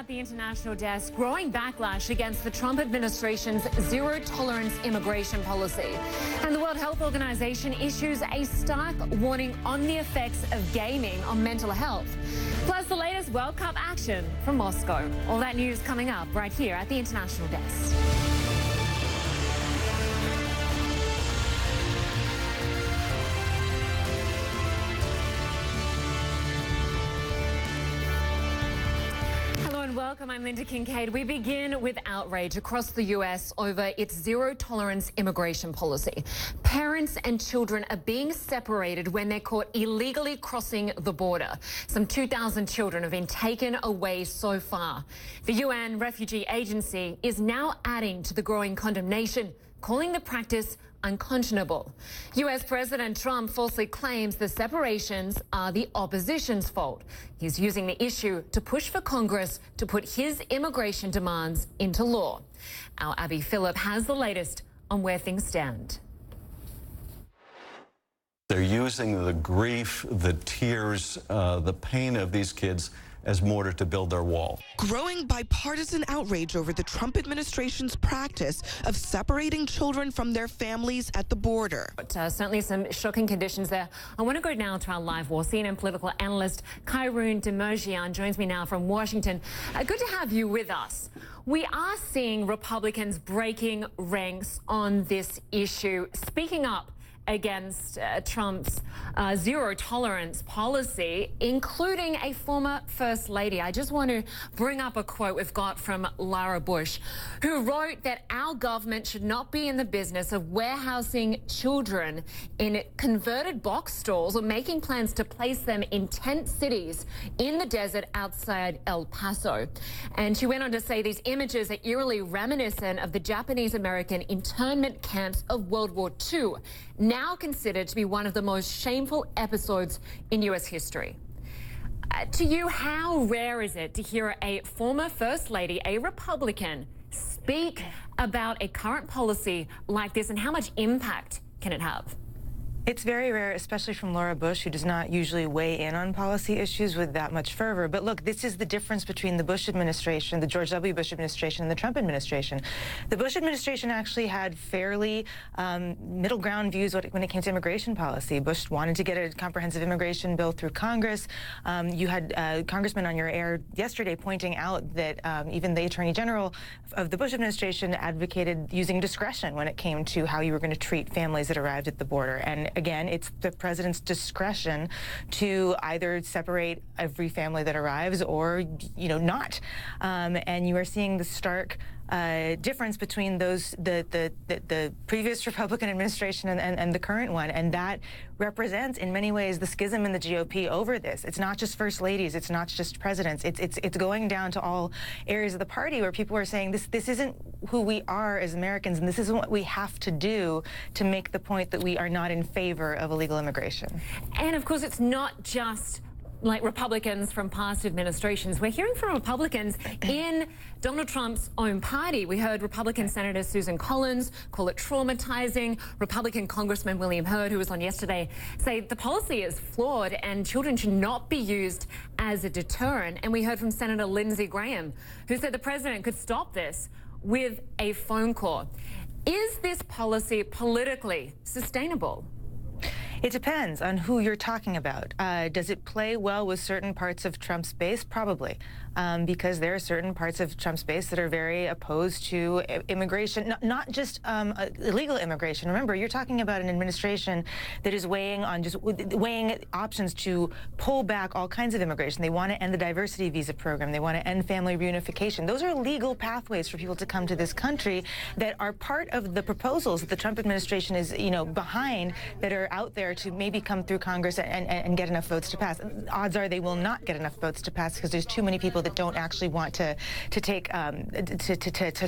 at the international desk, growing backlash against the Trump administration's zero-tolerance immigration policy. And the World Health Organization issues a stark warning on the effects of gaming on mental health. Plus, the latest World Cup action from Moscow. All that news coming up right here at the international desk. Welcome, I'm Lynda Kinkade. We begin with outrage across the U.S. over its zero-tolerance immigration policy. Parents and children are being separated when they're caught illegally crossing the border. Some 2,000 children have been taken away so far. The UN Refugee Agency is now adding to the growing condemnation, calling the practice unconscionable. U.S. President Trump falsely claims the separations are the opposition's fault. He's using the issue to push for Congress to put his immigration demands into law. Our Abby Phillip has the latest on where things stand. They're using the grief, the tears, the pain of these kids as mortar to build their wall. Growing bipartisan outrage over the Trump administration's practice of separating children from their families at the border. But certainly some shocking conditions there. I want to go now to our live war CNN political analyst, Kyrone Demerjian, joins me now from Washington. Good to have you with us. We are seeing Republicans breaking ranks on this issue, speaking up against Trump's zero-tolerance policy, including a former First Lady. I just want to bring up a quote we've got from Laura Bush, who wrote that our government should not be in the business of warehousing children in converted box stalls or making plans to place them in tent cities in the desert outside El Paso. And she went on to say these images are eerily reminiscent of the Japanese-American internment camps of World War II, now considered to be one of the most shameful episodes in U.S. history. To you, how rare is it to hear a former First Lady, a Republican, speak about a current policy like this, and how much impact can it have? It's very rare, especially from Laura Bush, who does not usually weigh in on policy issues with that much fervor. But look, this is the difference between the Bush administration, the George W. Bush administration, and the Trump administration. The Bush administration actually had fairly middle ground views when it came to immigration policy. Bush wanted to get a comprehensive immigration bill through Congress. You had Congressman on your air yesterday pointing out that even the Attorney General of the Bush administration advocated using discretion when it came to how you were going to treat families that arrived at the border. And again, it's the president's discretion to either separate every family that arrives or, not. And you are seeing the stark difference between the previous Republican administration and the current one, and that represents in many ways the schism in the GOP over this. It's not just first ladies, it's not just presidents, it's going down to all areas of the party where people are saying this isn't who we are as Americans, and this isn't what we have to do to make the point that we are not in favor of illegal immigration. And of course, it's not just like Republicans from past administrations. We're hearing from Republicans in Donald Trump's own party. We heard Republican Senator Susan Collins call it traumatizing. Republican Congressman William Hurd, who was on yesterday, say the policy is flawed and children should not be used as a deterrent. And we heard from Senator Lindsey Graham, who said the president could stop this with a phone call. Is this policy politically sustainable? It depends on who you're talking about. Does it play well with certain parts of Trump's base? Probably, because there are certain parts of Trump's base that are very opposed to immigration, not just illegal immigration. Remember, you're talking about an administration that is weighing options to pull back all kinds of immigration. They want to end the diversity visa program. They want to end family reunification. Those are legal pathways for people to come to this country that are part of the proposals that the Trump administration is, behind, that are out there to maybe come through Congress and get enough votes to pass. Odds are they will not get enough votes to pass because there's too many people that don't actually want to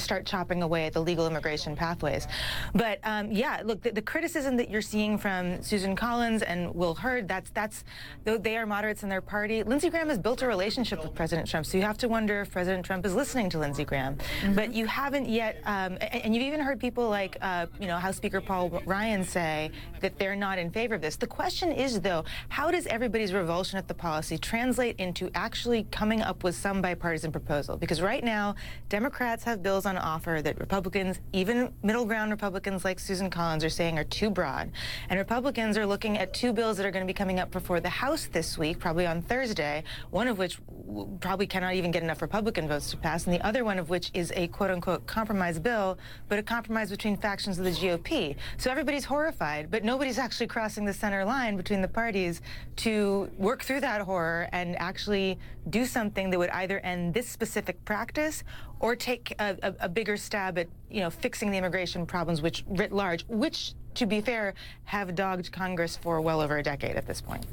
start chopping away at the legal immigration pathways. But yeah, look, the criticism that you're seeing from Susan Collins and Will Hurd, that's though they are moderates in their party. Lindsey Graham has built a relationship with President Trump, so you have to wonder if President Trump is listening to Lindsey Graham. Mm-hmm. But you haven't yet, and you've even heard people like House Speaker Paul Ryan say that they're not in favor of this. The question is, though, how does everybody's revulsion at the policy translate into actually coming up with some bipartisan proposal? Because right now, Democrats have bills on offer that Republicans, even middle ground Republicans like Susan Collins, are saying are too broad. And Republicans are looking at two bills that are going to be coming up before the House this week, probably on Thursday, one of which probably cannot even get enough Republican votes to pass, and the other one of which is a quote-unquote compromise bill, but a compromise between factions of the GOP. So everybody's horrified, but nobody's actually crossing the center line between the parties to work through that horror and actually do something that would either end this specific practice or take a bigger stab at, fixing the immigration problems, which writ large, which, to be fair, have dogged Congress for well over a decade at this point.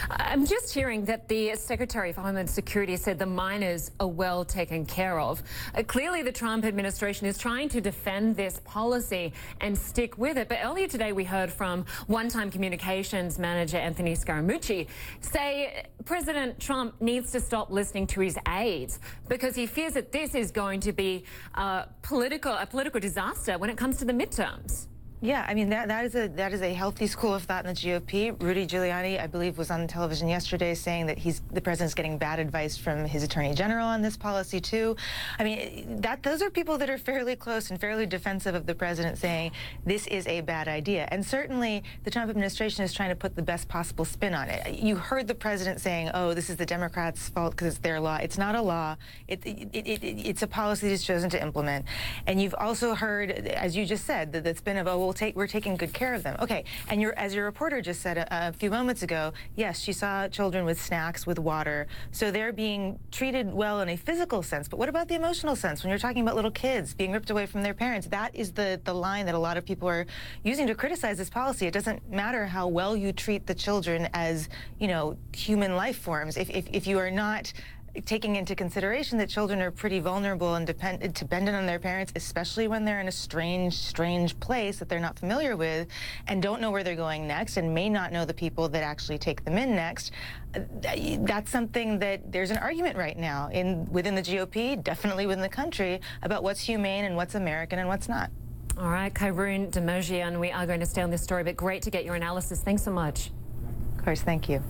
I'm just hearing that the Secretary of Homeland Security said the minors are well taken care of. Clearly, the Trump administration is trying to defend this policy and stick with it. But earlier today, we heard from one-time communications manager Anthony Scaramucci say President Trump needs to stop listening to his aides because he fears that this is going to be a political disaster when it comes to the midterms. Yeah, I mean, that is a healthy school of thought in the GOP. Rudy Giuliani, I believe, was on television yesterday saying that the president's getting bad advice from his attorney general on this policy, too. I mean, those are people that are fairly close and fairly defensive of the president saying this is a bad idea. And certainly the Trump administration is trying to put the best possible spin on it. You heard the president saying, oh, this is the Democrats' fault because it's their law. It's not a law. It's a policy that's chosen to implement. And you've also heard, as you just said, the spin of, oh, we're taking good care of them. Okay, and as your reporter just said a few moments ago, yes, she saw children with snacks, with water, so they're being treated well in a physical sense. But what about the emotional sense? When you're talking about little kids being ripped away from their parents, that is the line that a lot of people are using to criticize this policy. It doesn't matter how well you treat the children as, human life forms. If you are not taking into consideration that children are pretty vulnerable and dependent on their parents, especially when they're in a strange place that they're not familiar with and don't know where they're going next and may not know the people that actually take them in next. That's something that there's an argument right now within the GOP, definitely within the country, about what's humane and what's American and what's not. All right, Kyrone Demojian, we are going to stay on this story, but great to get your analysis. Thanks so much. Of course, thank you.